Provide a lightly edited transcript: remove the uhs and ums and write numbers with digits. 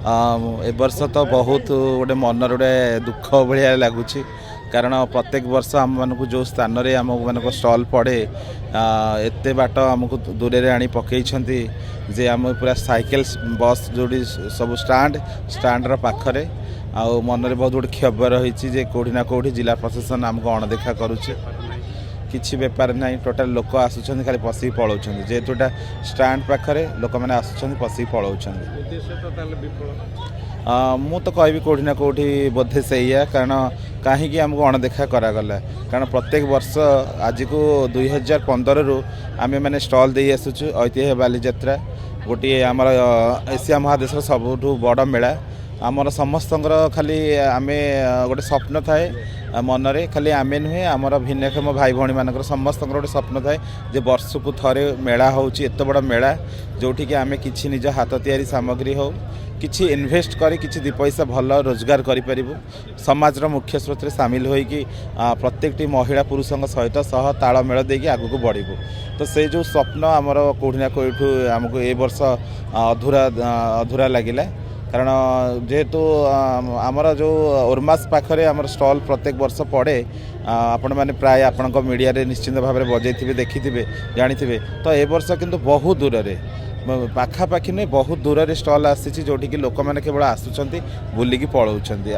ए वर्ष तो बहुत गोटे मन गोटे दुख भाया लगुच कारण प्रत्येक वर्ष आम मानक जो स्थान रे आम मानक स्टॉल पड़े एते बाट आमको दूर रे आनी पकई जे आम पूरा साइकेल बस जोड़ी सब स्टाण्ड पाखरे आ मन में बहुत गोटे क्षोभ रही जे कौटी ना कौटी जिला प्रशासन आमको अणदेखा करुचे किसी बेपार ना टोटाल लोक आसुच्च खाली पशिक पलाऊँ जेहेतु स्टाण्ड पाखे लोक मैंने आसुच्च पशिक पलाऊँ मु तो कहबी कौटी ना कौटी बोधे से कारण कहीं आमको अणदेखा करागला कारण प्रत्येक वर्ष आज को 2015 रु आम मैंने स्टॉल दे आसुचु ऐतिह्य बालीजात्रा गोटे आमर एशिया महादेश सबुठ बड़ मेला आमर समस्त खाली आम गोटे स्वप्न थाए मन रे खाली आमे नुहे आमर भिन्नक्षम भाई भौणी मानकर समस्त गोटे स्वप्न थाए जे वर्ष को थरे मेला होची एत बड़ मेला जोठी कि आमे किछि निज हाथ तैयारी सामग्री हो किछि इन्वेस्ट करी किछि दि पैसा भल रोजगार करि परिबु समाज रो मुख्य स्रोत रे शामिल होई कि प्रत्येकटी महिला पुरुषों सहित सह तालमेल देकी आगु को बढ़िबु तो से जो स्वप्न आमर कोठी ना कोठू हमको ए वर्ष अधूरा लागिला कारण जेहेतु आमर जो ओरमास पाखरे आमर स्टॉल प्रत्येक वर्ष पड़े आपण मैंने प्राय आपण मीडिया रे निश्चिंत भाव में बजाई देखिथे जानी तो ए वर्ष किंतु बहुत दूर रे पाखापाखि नहीं बहुत दूर रे स्टॉल आसी जोठी कि लोक मैंने केवल आसुचंती बुलिकी पलाउछंती।